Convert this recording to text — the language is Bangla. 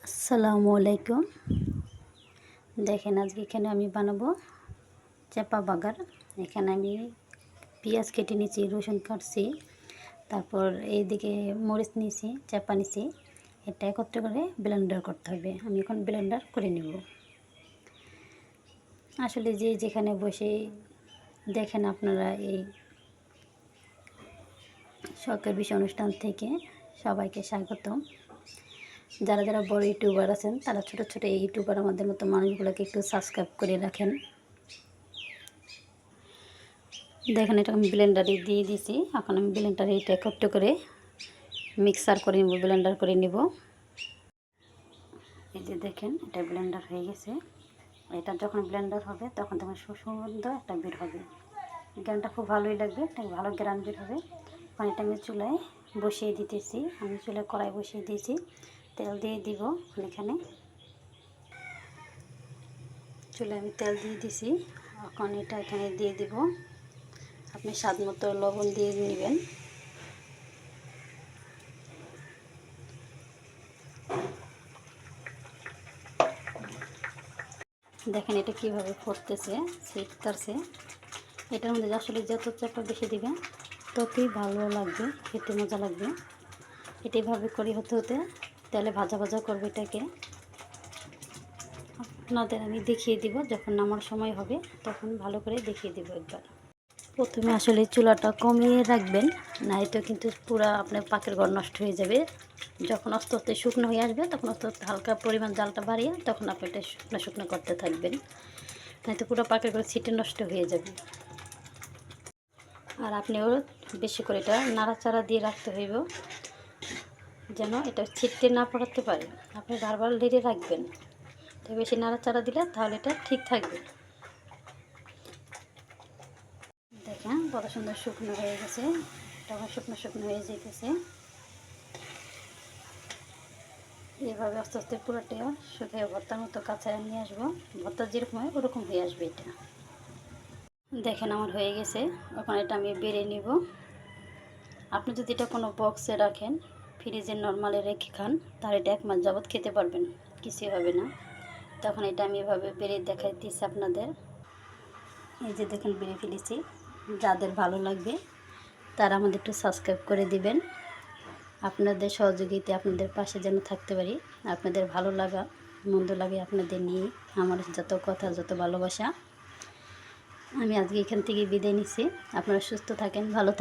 আসসালামু আলাইকুম। দেখেন আজকে এখানে আমি বানাবো চাপা বাগার। এখানে আমি পেঁয়াজ কেটে নিয়েছি, রসুন কাটছি, তারপর এইদিকে মরিচ নিয়েছি, চাপা নিয়েছি। এটা একত্র করে ব্লেন্ডার করতে হবে। আমি এখন ব্লেন্ডার করে নেব। আসলে যে যেখানে বসে দেখেন আপনারা এই শখের বিষয় অনুষ্ঠান থেকে সবাইকে স্বাগতম। যারা যারা বড় ইউটিউবার আছেন তারা ছোট ছোট এই ইউটিউবার আমাদের মতো মানুষগুলোকে একটু সাবস্ক্রাইব করে রাখেন। দেখেন এটা আমি ব্লেন্ডারে দিয়ে দিয়েছি। এখন আমি ব্লেন্ডারে এটা একত্র করে মিক্সার করে নেব, ব্লেন্ডার করে নেব। এই যে দেখেন এটা ব্লেন্ডার হয়ে গেছে। এটা যখন ব্লেন্ডার হবে তখন তখন সুগন্ধ একটা বের হবে, গ্রানটা খুব ভালোই লাগবে, একটা ভালো গ্রান বের হবে। পানিটা আমি চুলায় বসিয়ে দিতেছি। আমি চুলায় কড়াই বসিয়ে দিয়েছি, তেল দিয়ে দিব। এখানে চুলায় আমি তেল দিয়ে দিছি। এখন এটা এখানে দিয়ে দিব। আপনি স্বাদ মতো লবণ দিয়ে নেবেন। দেখেন এটা কিভাবে ফুটতেছে, ছিটতেছে। এটার মধ্যে আসলে যত চাপা বেশি দিবেন ততই ভালো লাগবে, খেতে মজা লাগবে। এটা এভাবে করি হতে হতে তেলে ভাজা ভাজা করবে এটাকে। আপনাদের আমি দেখিয়ে দিব, যখন নামার সময় হবে তখন ভালো করে দেখিয়ে দেব একবার। প্রথমে আসলে চুলাটা কমিয়ে রাখবেন, নয়তো কিন্তু পুরো আপনার পাকের ঘর নষ্ট হয়ে যাবে। যখন আস্তে আস্তে শুকনো হয়ে আসবে তখন আস্তে আস্তে হালকা পরিমাণ জালটা বাড়িয়ে তখন আপনি এটা শুকনো শুকনো করতে থাকবেন, নয়তো পুরো পাকের ঘর ছিটে নষ্ট হয়ে যাবে। আর আপনিও বেশি করে এটা নাড়াচাড়া দিয়ে রাখতে হইব, যেন এটা ছিটতে না পড়াতে পারে। আপনি বারবার লেড়ে রাখবেন, তো বেশি নাড়াচাড়া দিলে তাহলে এটা ঠিক থাকবে। দেখেন কত সুন্দর শুকনো হয়ে গেছে, তখন শুকনো শুকনো হয়ে যেতেছে। এইভাবে আস্তে আস্তে পুরোটা শুকিয়ে ভর্তার মতো কাঁচায় নিয়ে আসবো। ভর্তা যেরকম হয় ওরকম হয়ে আসবে এটা। দেখেন আমার হয়ে গেছে। এখন এটা আমি বেড়ে নিব। আপনি যদি এটা কোনো বক্সে রাখেন, ফ্রিজে নর্মালে রেখে খান, তাহলে এটা 1 মাস যাবত খেতে পারবেন, কিছুই হবে না। তখন এটা আমি এভাবে বেড়ে দেখাই দিচ্ছি আপনাদের। এই যে দেখেন বেড়ে ফেলেছি। যাদের ভালো লাগবে তারা আমাদের একটু সাবস্ক্রাইব করে দিবেন। আপনাদের সহযোগিতা আপনাদের পাশে যেন থাকতে পারি। আপনাদের ভালো লাগা মন্দ লাগে আপনাদের নিয়ে আমার যত কথা, যত ভালোবাসা। আমি আজকে এখান থেকে বিদায় নিচ্ছি। আপনারা সুস্থ থাকেন, ভালো থাকেন।